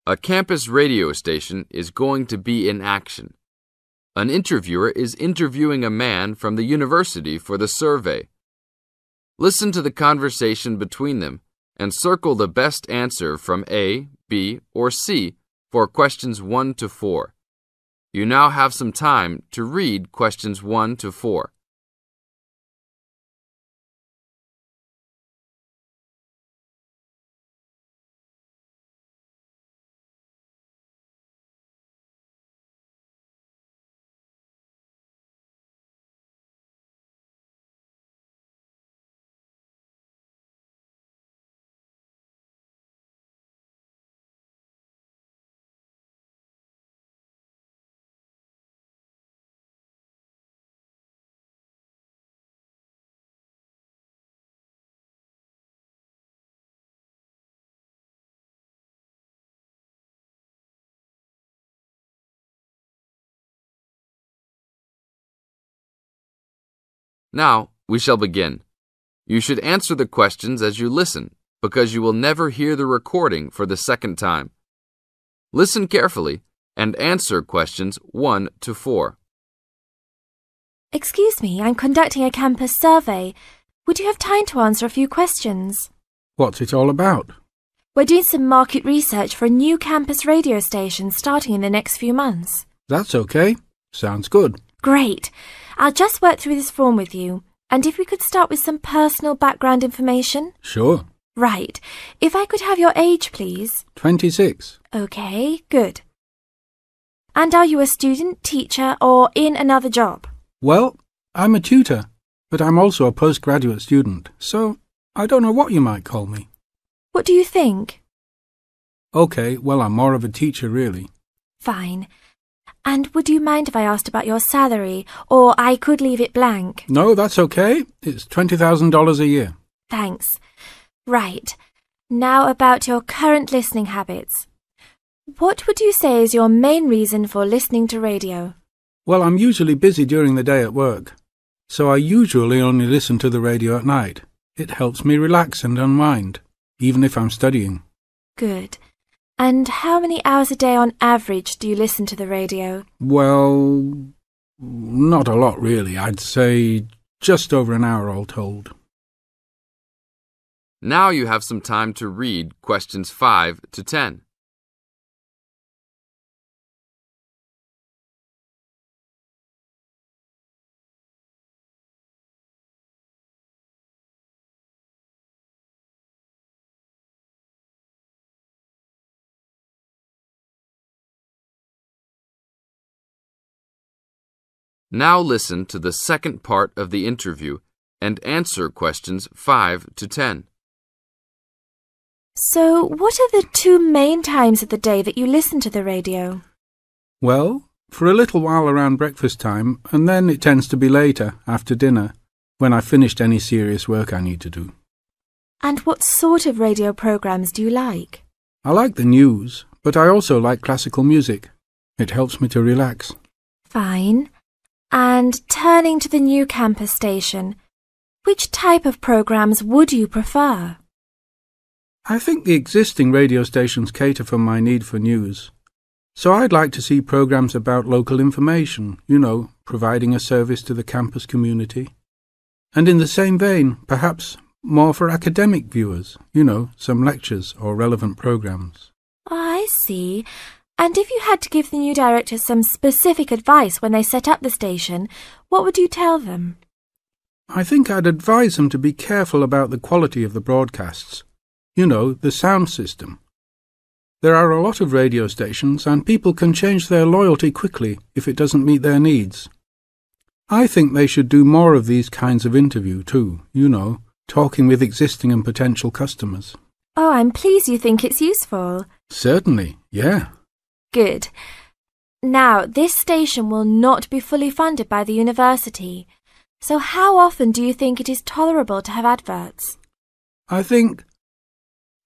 A campus radio station is going to be in action. An interviewer is interviewing a man from the university for the survey. Listen to the conversation between them and circle the best answer from A, B, or C for questions 1 to 4. You now have some time to read questions 1 to 4. Now, we shall begin. You should answer the questions as you listen, because you will never hear the recording for the second time. Listen carefully and answer questions 1 to 4. Excuse me, I'm conducting a campus survey. Would you have time to answer a few questions? What's it all about? We're doing some market research for a new campus radio station starting in the next few months. That's okay. Sounds good. Great. I'll just work through this form with you. And if we could start with some personal background information? Sure. Right. If I could have your age, please. 26. Okay, good. And are you a student, teacher, or in another job? Well, I'm a tutor, but I'm also a postgraduate student, so I don't know what you might call me. What do you think? Okay, well, I'm more of a teacher, really. Fine. And would you mind if I asked about your salary, or I could leave it blank? No, that's okay. It's $20,000 a year. Thanks. Right. Now about your current listening habits. What would you say is your main reason for listening to radio? Well, I'm usually busy during the day at work, so I usually only listen to the radio at night. It helps me relax and unwind, even if I'm studying. Good. And how many hours a day on average do you listen to the radio? Well, not a lot really. I'd say just over an hour all told. Now you have some time to read questions 5 to 10. Now listen to the second part of the interview and answer questions 5 to 10. So, what are the 2 main times of the day that you listen to the radio? Well, for a little while around breakfast time, and then it tends to be later, after dinner, when I've finished any serious work I need to do. And what sort of radio programs do you like? I like the news, but I also like classical music. It helps me to relax. Fine. And turning to the new campus station, which type of programs would you prefer? I think the existing radio stations cater for my need for news. So I'd like to see programs about local information, providing a service to the campus community. And in the same vein, perhaps more for academic viewers, some lectures or relevant programs. I see. And if you had to give the new director some specific advice when they set up the station, what would you tell them? I think I'd advise them to be careful about the quality of the broadcasts. The sound system. There are a lot of radio stations and people can change their loyalty quickly if it doesn't meet their needs. I think they should do more of these kinds of interview too, talking with existing and potential customers. Oh, I'm pleased you think it's useful. Certainly, yeah. Good. Now, this station will not be fully funded by the university. So how often do you think it is tolerable to have adverts? I think,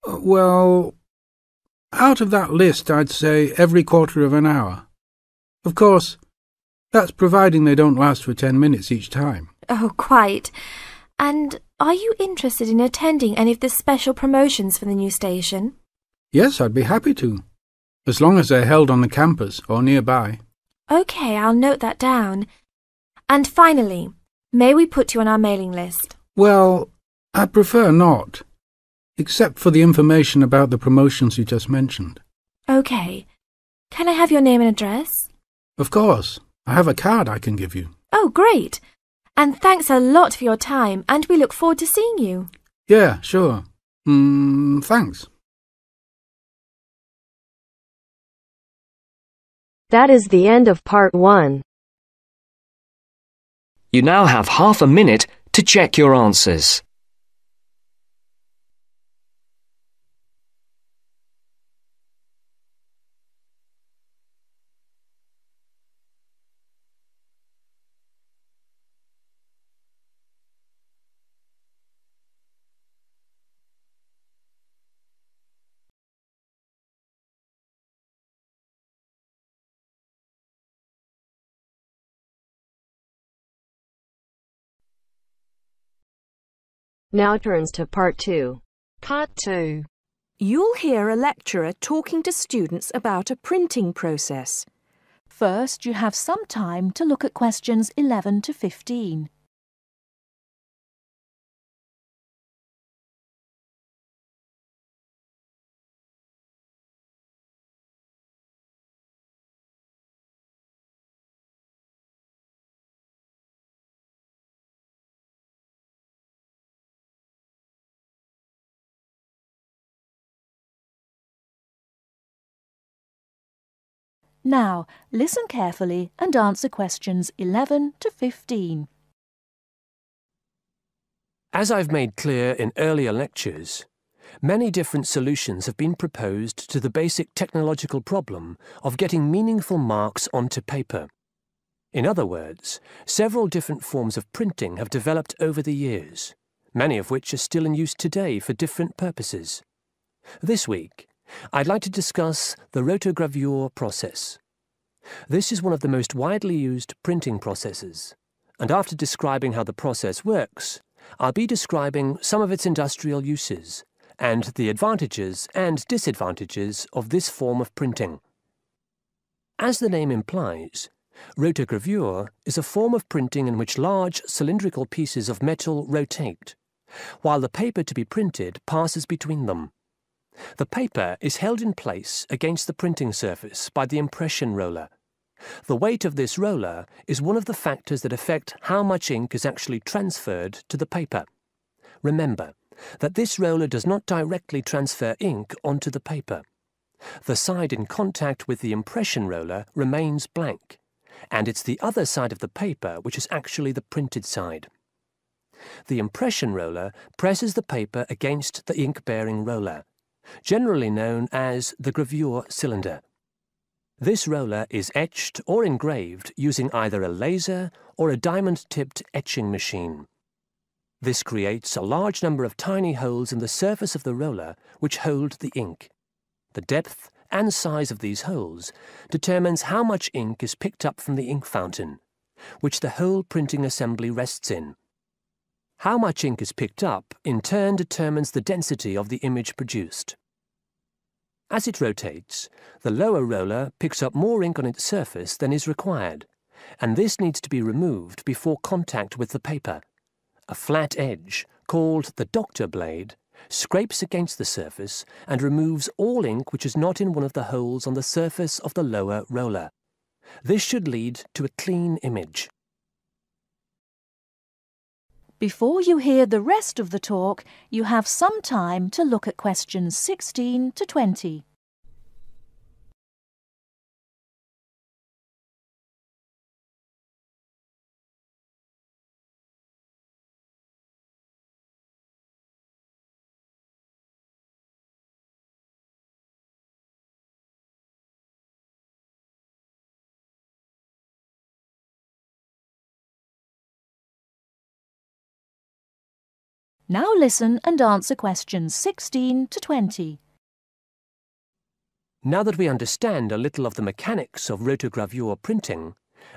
out of that list, I'd say every quarter of an hour. Of course, that's providing they don't last for 10 minutes each time. Oh, quite. And are you interested in attending any of the special promotions for the new station? Yes, I'd be happy to. as long as they're held on the campus or nearby. OK, I'll note that down. And finally, may we put you on our mailing list? Well, I'd prefer not, except for the information about the promotions you just mentioned. OK. Can I have your name and address? Of course. I have a card I can give you. Oh, great. And thanks a lot for your time, and we look forward to seeing you. Yeah, sure. Thanks. That is the end of part 1. You now have half a minute to check your answers. Now turns to part 2. Part 2. You'll hear a lecturer talking to students about a printing process. First, you have some time to look at questions 11 to 15. Now, listen carefully and answer questions 11 to 15. As I've made clear in earlier lectures, many different solutions have been proposed to the basic technological problem of getting meaningful marks onto paper. In other words, several different forms of printing have developed over the years, many of which are still in use today for different purposes. This week, I'd like to discuss the rotogravure process. This is one of the most widely used printing processes, and after describing how the process works, I'll be describing some of its industrial uses and the advantages and disadvantages of this form of printing. As the name implies, rotogravure is a form of printing in which large cylindrical pieces of metal rotate, while the paper to be printed passes between them. The paper is held in place against the printing surface by the impression roller. The weight of this roller is one of the factors that affect how much ink is actually transferred to the paper. Remember that this roller does not directly transfer ink onto the paper. The side in contact with the impression roller remains blank, and it's the other side of the paper which is actually the printed side. The impression roller presses the paper against the ink-bearing roller, generally known as the gravure cylinder. This roller is etched or engraved using either a laser or a diamond-tipped etching machine. This creates a large number of tiny holes in the surface of the roller which hold the ink. The depth and size of these holes determines how much ink is picked up from the ink fountain, which the whole printing assembly rests in. How much ink is picked up, in turn, determines the density of the image produced. As it rotates, the lower roller picks up more ink on its surface than is required, and this needs to be removed before contact with the paper. A flat edge, called the doctor blade, scrapes against the surface and removes all ink which is not in one of the holes on the surface of the lower roller. This should lead to a clean image. Before you hear the rest of the talk, you have some time to look at questions 16 to 20. Now listen and answer questions 16 to 20. Now that we understand a little of the mechanics of rotogravure printing,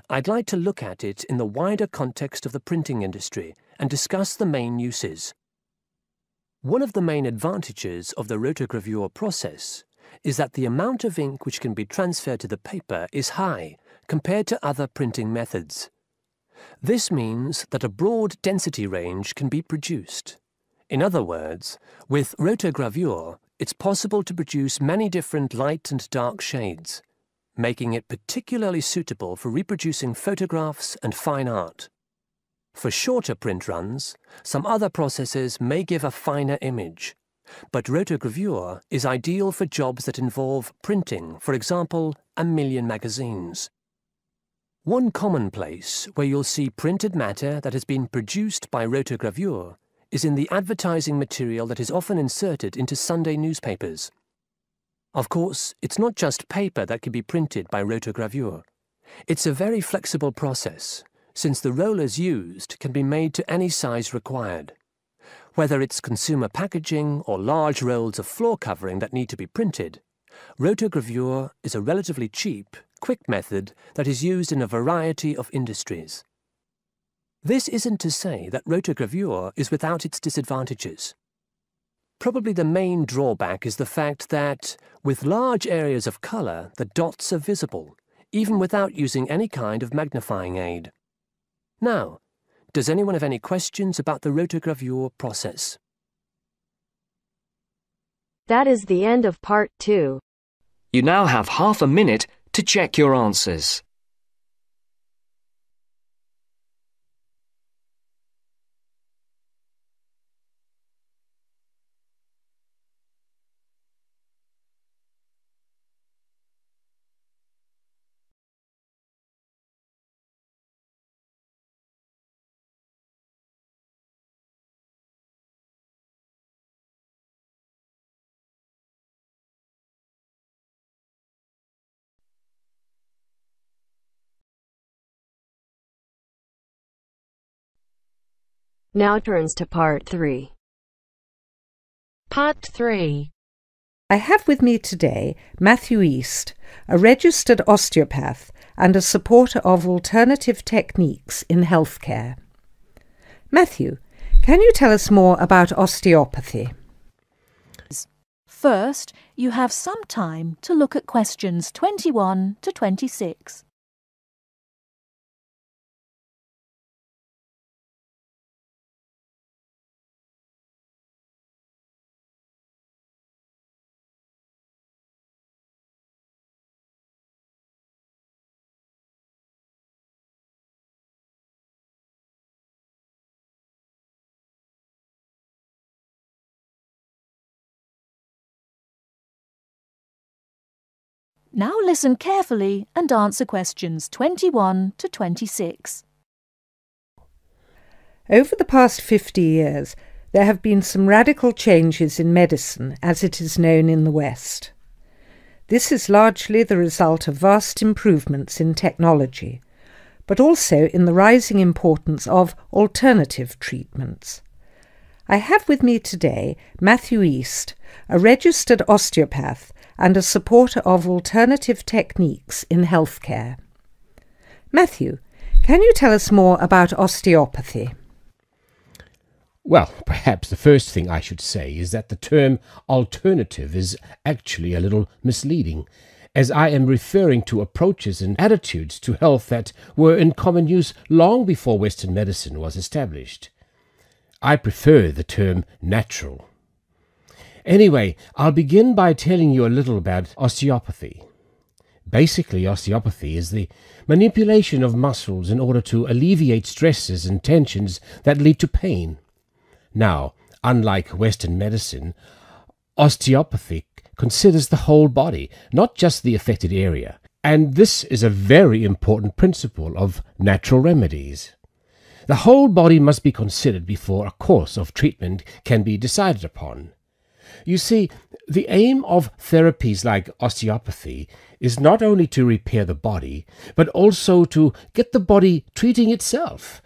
I'd like to look at it in the wider context of the printing industry and discuss the main uses. One of the main advantages of the rotogravure process is that the amount of ink which can be transferred to the paper is high compared to other printing methods. This means that a broad density range can be produced. In other words, with rotogravure, it's possible to produce many different light and dark shades, making it particularly suitable for reproducing photographs and fine art. For shorter print runs, some other processes may give a finer image, but rotogravure is ideal for jobs that involve printing, for example, 1 million magazines. One common place where you'll see printed matter that has been produced by rotogravure is in the advertising material that is often inserted into Sunday newspapers. Of course, it's not just paper that can be printed by rotogravure. It's a very flexible process, since the rollers used can be made to any size required. Whether it's consumer packaging or large rolls of floor covering that need to be printed, rotogravure is a relatively cheap, quick method that is used in a variety of industries. This isn't to say that rotogravure is without its disadvantages. Probably the main drawback is the fact that, with large areas of colour, the dots are visible, even without using any kind of magnifying aid. Now, does anyone have any questions about the rotogravure process? That is the end of part 2. You now have half a minute to check your answers. Now turns to part 3. Part 3. I have with me today Matthew East, a registered osteopath and a supporter of alternative techniques in healthcare. Matthew, can you tell us more about osteopathy? First, you have some time to look at questions 21 to 26. Now listen carefully and answer questions 21 to 26. Over the past 50 years, there have been some radical changes in medicine as it is known in the West. This is largely the result of vast improvements in technology, but also in the rising importance of alternative treatments. I have with me today Matthew East, a registered osteopath and a supporter of alternative techniques in healthcare. Matthew, can you tell us more about osteopathy? Well, perhaps the first thing I should say is that the term alternative is actually a little misleading, as I am referring to approaches and attitudes to health that were in common use long before Western medicine was established. I prefer the term natural. Anyway, I'll begin by telling you a little about osteopathy. Basically, osteopathy is the manipulation of muscles in order to alleviate stresses and tensions that lead to pain. Now, unlike Western medicine, osteopathy considers the whole body, not just the affected area, and this is a very important principle of natural remedies. The whole body must be considered before a course of treatment can be decided upon. You see, the aim of therapies like osteopathy is not only to repair the body, but also to get the body treating itself.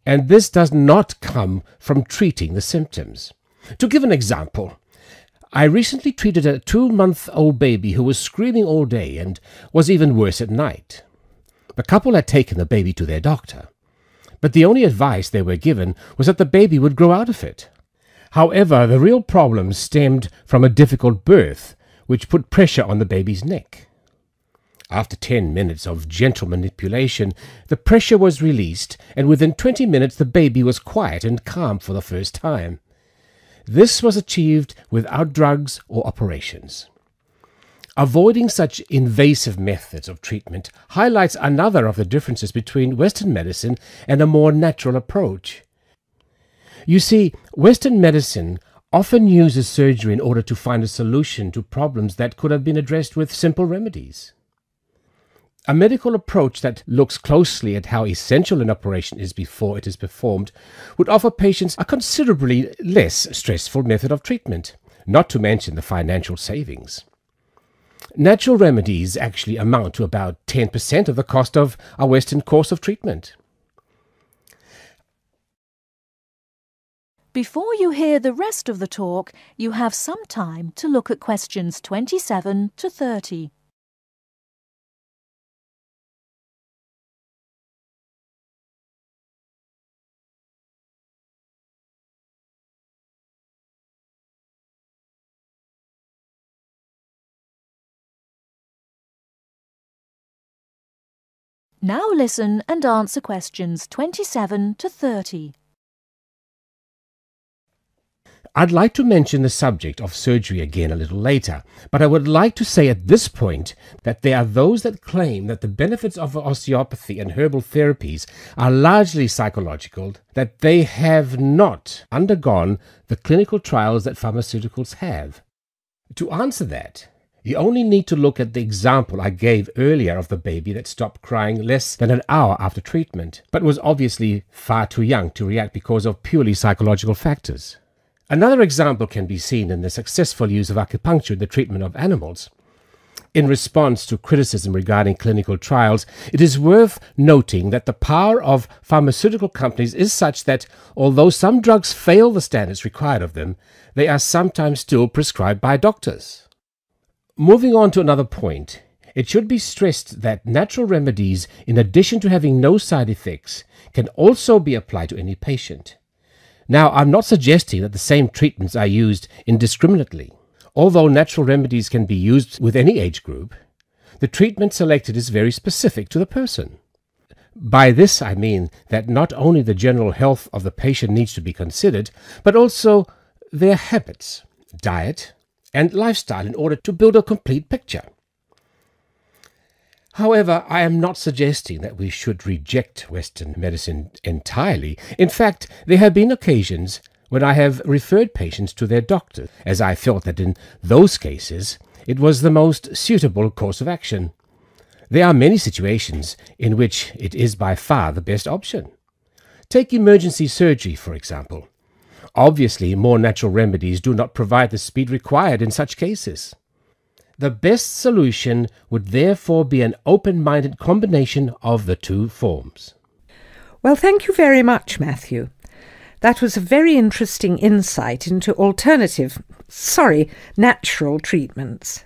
And this does not come from treating the symptoms. To give an example, I recently treated a 2-month-old baby who was screaming all day and was even worse at night. The couple had taken the baby to their doctor, but the only advice they were given was that the baby would grow out of it. However, the real problem stemmed from a difficult birth, which put pressure on the baby's neck. After 10 minutes of gentle manipulation, the pressure was released, and within 20 minutes the baby was quiet and calm for the first time. This was achieved without drugs or operations. Avoiding such invasive methods of treatment highlights another of the differences between Western medicine and a more natural approach. You see, Western medicine often uses surgery in order to find a solution to problems that could have been addressed with simple remedies. A medical approach that looks closely at how essential an operation is before it is performed would offer patients a considerably less stressful method of treatment, not to mention the financial savings. Natural remedies actually amount to about 10% of the cost of a Western course of treatment. Before you hear the rest of the talk, you have some time to look at questions 27 to 30. Now listen and answer questions 27 to 30. I'd like to mention the subject of surgery again a little later, but I would like to say at this point that there are those that claim that the benefits of osteopathy and herbal therapies are largely psychological, that they have not undergone the clinical trials that pharmaceuticals have. To answer that, you only need to look at the example I gave earlier of the baby that stopped crying less than an hour after treatment, but was obviously far too young to react because of purely psychological factors. Another example can be seen in the successful use of acupuncture in the treatment of animals. In response to criticism regarding clinical trials, it is worth noting that the power of pharmaceutical companies is such that, although some drugs fail the standards required of them, they are sometimes still prescribed by doctors. Moving on to another point, it should be stressed that natural remedies, in addition to having no side effects, can also be applied to any patient. Now, I'm not suggesting that the same treatments are used indiscriminately. Although natural remedies can be used with any age group, the treatment selected is very specific to the person. By this I mean that not only the general health of the patient needs to be considered, but also their habits, diet, and lifestyle in order to build a complete picture. However, I am not suggesting that we should reject Western medicine entirely. In fact, there have been occasions when I have referred patients to their doctor, as I felt that in those cases it was the most suitable course of action. There are many situations in which it is by far the best option. Take emergency surgery, for example. Obviously, more natural remedies do not provide the speed required in such cases. The best solution would therefore be an open-minded combination of the two forms. Well, thank you very much, Matthew. That was a very interesting insight into natural treatments.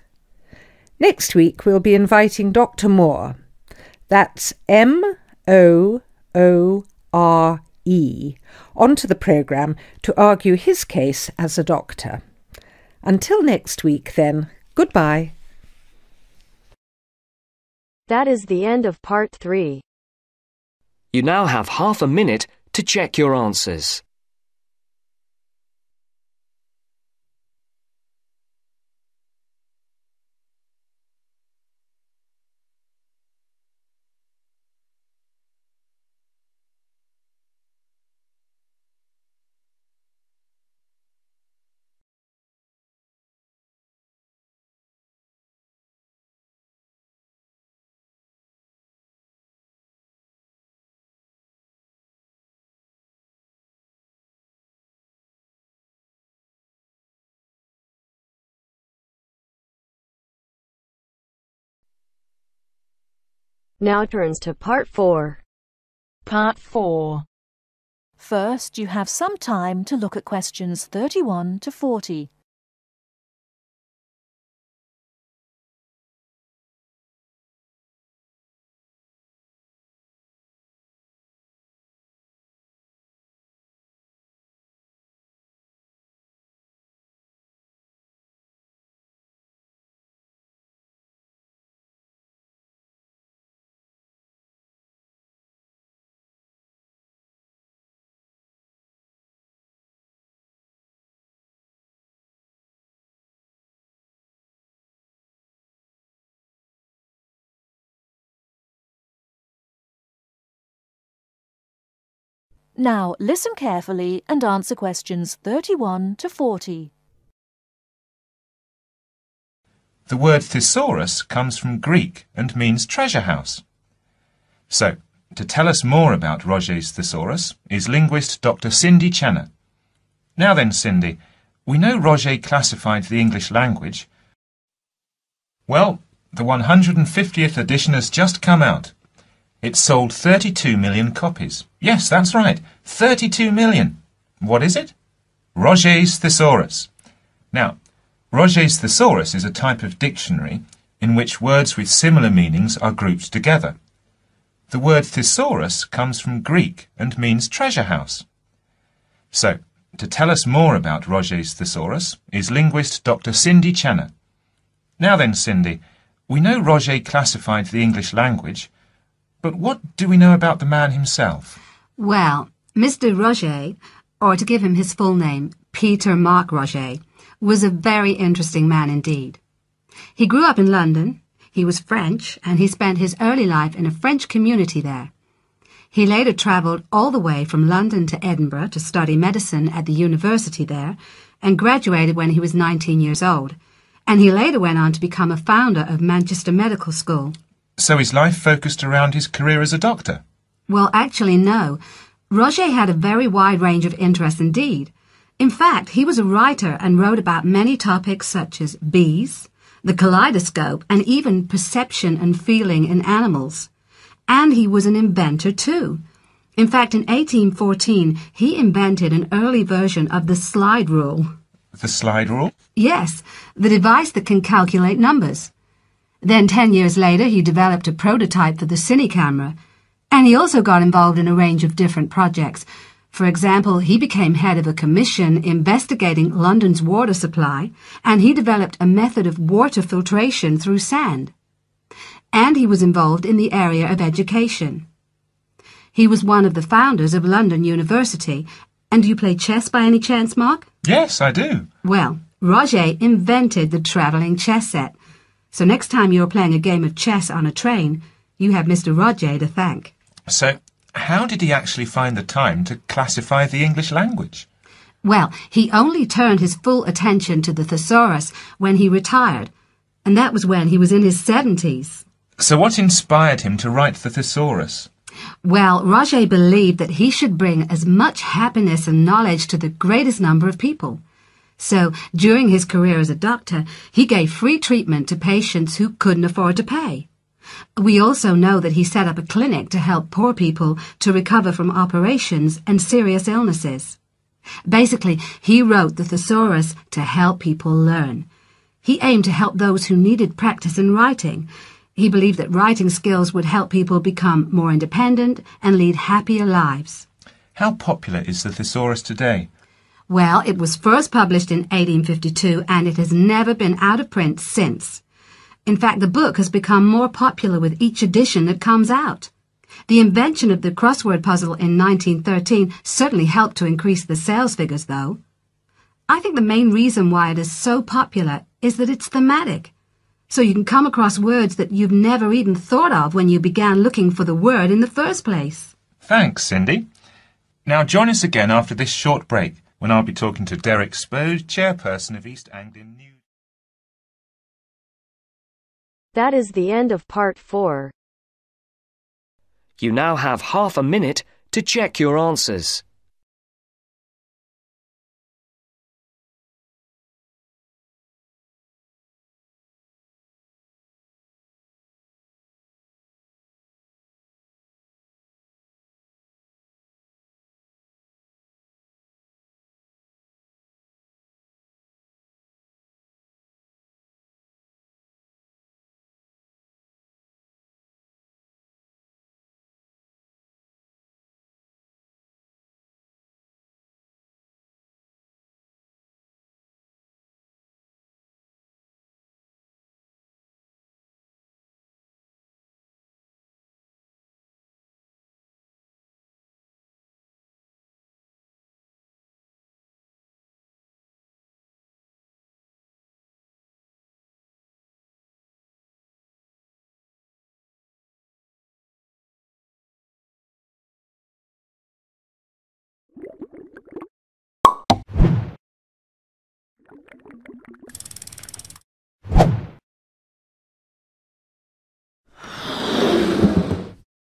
Next week we'll be inviting Dr. Moore. That's M-O-O-R-E onto the programme to argue his case as a doctor. Until next week, then, goodbye. That is the end of part 3. You now have half a minute to check your answers. Now turns to part 4. Part 4. First, you have some time to look at questions 31 to 40. Now listen carefully and answer questions 31 to 40. The word thesaurus comes from Greek and means treasure house. So, to tell us more about Roget's thesaurus is linguist Dr. Cindy Channer. Now then, Cindy, we know Roget classified the English language. Well, the 150th edition has just come out. It sold 32 million copies. Yes, that's right, 32 million. What is it? Roget's thesaurus. Now, Roget's thesaurus is a type of dictionary in which words with similar meanings are grouped together. The word thesaurus comes from Greek and means treasure house. So, to tell us more about Roget's thesaurus is linguist Dr. Cindy Channer. Now then, Cindy, we know Roget classified the English language, but what do we know about the man himself? Well, Mr. Roget, or to give him his full name, Peter Mark Roget, was a very interesting man indeed. He grew up in London, he was French, and he spent his early life in a French community there. He later travelled all the way from London to Edinburgh to study medicine at the university there, and graduated when he was 19 years old, and he later went on to become a founder of Manchester Medical School. So his life focused around his career as a doctor? Well, actually, no. Roget had a very wide range of interests indeed. In fact, he was a writer and wrote about many topics such as bees, the kaleidoscope, and even perception and feeling in animals. And he was an inventor too. In fact, in 1814, he invented an early version of the slide rule. The slide rule? Yes, the device that can calculate numbers. Then 10 years later, he developed a prototype for the cine camera. And he also got involved in a range of different projects. For example, he became head of a commission investigating London's water supply, and he developed a method of water filtration through sand. And he was involved in the area of education. He was one of the founders of London University. And do you play chess by any chance, Mark? Yes, I do. Well, Roget invented the travelling chess set. So next time you're playing a game of chess on a train, you have Mr. Roget to thank. So, how did he actually find the time to classify the English language? Well, he only turned his full attention to the thesaurus when he retired, and that was when he was in his 70s. So what inspired him to write the thesaurus? Well, Roget believed that he should bring as much happiness and knowledge to the greatest number of people. So, during his career as a doctor, he gave free treatment to patients who couldn't afford to pay. We also know that he set up a clinic to help poor people to recover from operations and serious illnesses. Basically, he wrote the thesaurus to help people learn. He aimed to help those who needed practice in writing. He believed that writing skills would help people become more independent and lead happier lives. How popular is the thesaurus today? Well, it was first published in 1852 and it has never been out of print since. In fact, the book has become more popular with each edition that comes out. The invention of the crossword puzzle in 1913 certainly helped to increase the sales figures, though. I think the main reason why it is so popular is that it's thematic. So you can come across words that you've never even thought of when you began looking for the word in the first place. Thanks, Cindy. Now join us again after this short break, when I'll be talking to Derek Spode, chairperson of East Anglian News. That is the end of part 4. You now have half a minute to check your answers.